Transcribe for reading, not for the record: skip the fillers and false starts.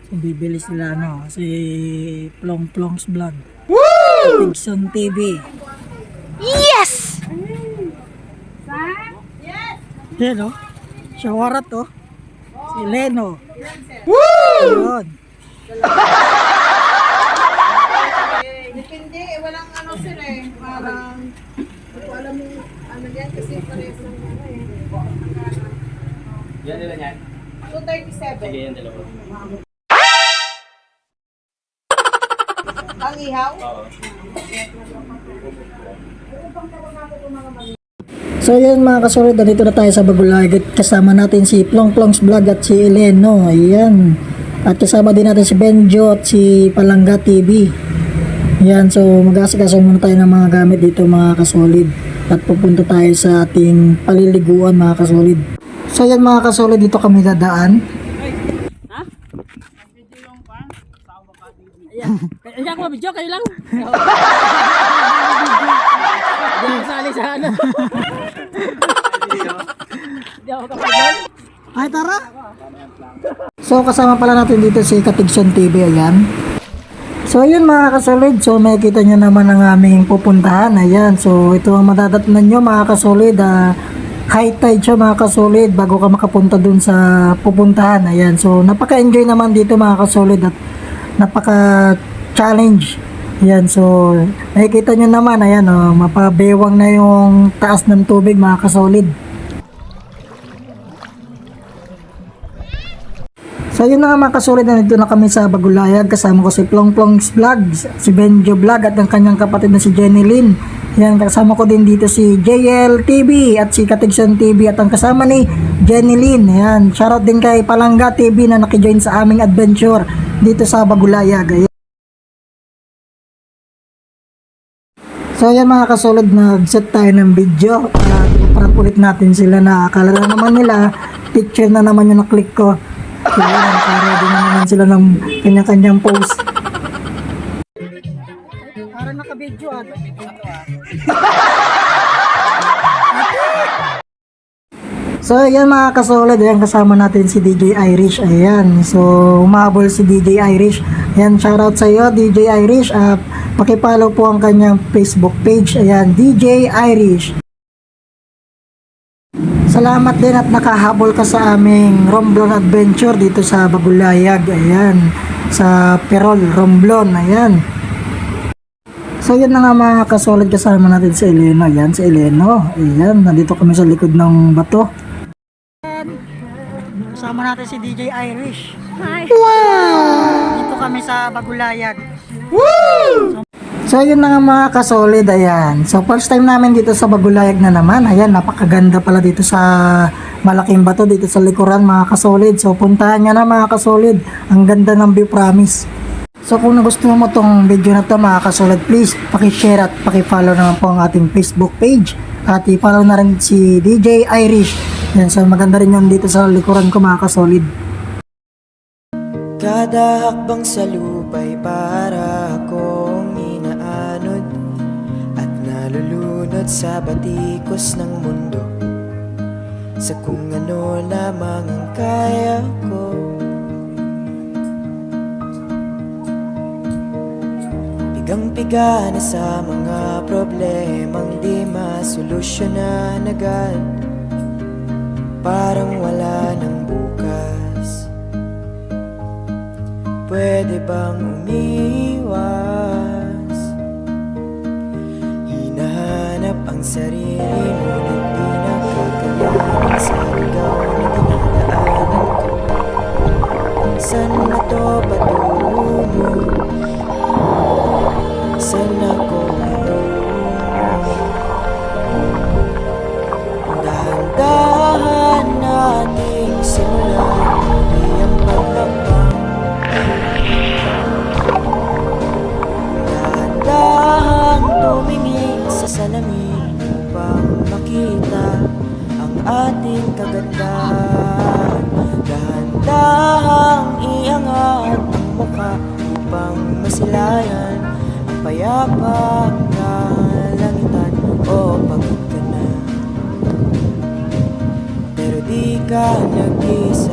So, bibili sila si Plong Plong's Vlog. Woo! Tigson TV. Yes! Yan Shawarat Si Leno. Woo! Ayun. Depende, walang sir parang alam mo yan kasi parehas ng Yan nila yan? 237. Sige, yan dalawa. Ang ihaw? Oo. So yun mga kasulid, dito na tayo sa Bagulag. Kasama natin si Plong Plong's Vlog at si Eleno. Ayan. At kasama din natin si Benjo at si Palangga TV. Ayan, so mag-aasikaso muna tayo ng mga gamit dito mga kasolid. At pupunta tayo sa ating paliliguan mga kasolid. So yan mga kasolid, dito kami dadaan. Ha? Ayan ko, video kayo lang. Hindi ako sali sa ano. Hindi ako kapagod. Ay tara! So kasama pala natin dito si Katigson TV. Ayan. So ayun mga kasolid, so makikita nyo naman ang aming pupuntahan. Ayan, so ito ang madadatnan nyo mga kasolid. High tide siya mga kasolid bago ka makapunta dun sa pupuntahan. Ayan, so napaka-enjoy naman dito mga kasolid at napaka-challenge. Ayan, so makikita nyo naman, ayan mapabewang na yung taas ng tubig mga kasolid. So yun na nga mga kasolid, nandito na kami sa Bagulayag. Kasama ko si Plong Plong's Vlog, si Benjo Vlog at ang kanyang kapatid na si Jenny Lynn. Yan, kasama ko din dito si JL TV at si Katigson TV at ang kasama ni Jenny Lynn. Yan, shoutout din kay Palangga TV na nakijoin sa aming adventure dito sa Bagulayag. Ayan. So yan mga kasolid, nag-set tayo ng video para ulit natin sila na akala na naman nila picture na naman yung na-click ko. So yan, ready na naman sila ng kanya-kanyang post. Parang naka-video So yan mga kasolid, ayan kasama natin si DJ Irish. Ayan, so umabol si DJ Irish. Ayan, shoutout sa iyo DJ Irish. Pakipollow po ang kanyang Facebook page. Ayan, DJ Irish. Salamat din at nakahabol ka sa aming Romblon Adventure dito sa Bagulayag. Ayan, sa Perol, Romblon. Ayan. So yun na nga mga kasolid, kasama natin si Eleno. Ayan, si Eleno. Ayan, nandito kami sa likod ng bato. Kasama natin si DJ Irish. Hi. Wow! Dito kami sa Bagulayag. Woo! So yun na nga mga kasolid, ayan. So first time namin dito sa Bagulayag na naman. Ayan, napakaganda pala dito sa malaking bato dito sa likuran mga kasolid. So puntahan nyo na mga kasolid. Ang ganda ng view, promise. So kung nagustuhan mo tong video na to mga kasolid, please paki-share at paki-follow naman po ang ating Facebook page. At i-follow na rin si DJ Irish. Yan, so maganda rin yun dito sa likuran ko mga kasolid. Kada hakbang sa lupa'y para akong inaanod at nalulunod sa batikos ng mundo, sa kung ano lamang ang kaya ko. Pigang-piga na sa mga problemang di masolusyonan agad, parang wala nang bukas. Pwede bang umiwas? Hinahanap ang sarili, ngunit di nakakayanan sa ligaw na dinadaanan ko. Saan na to patungo? Saan ako marunong? Dahan-dahan nating simulan, di ang paglabang. Dahan-dahan tumingin sa salamin upang makita ang ating kagandahan. Dahan-dahang iangat ang mukha upang masilayan ang payapang kalangitan. O pagod ka na, pero di ka nag-isip.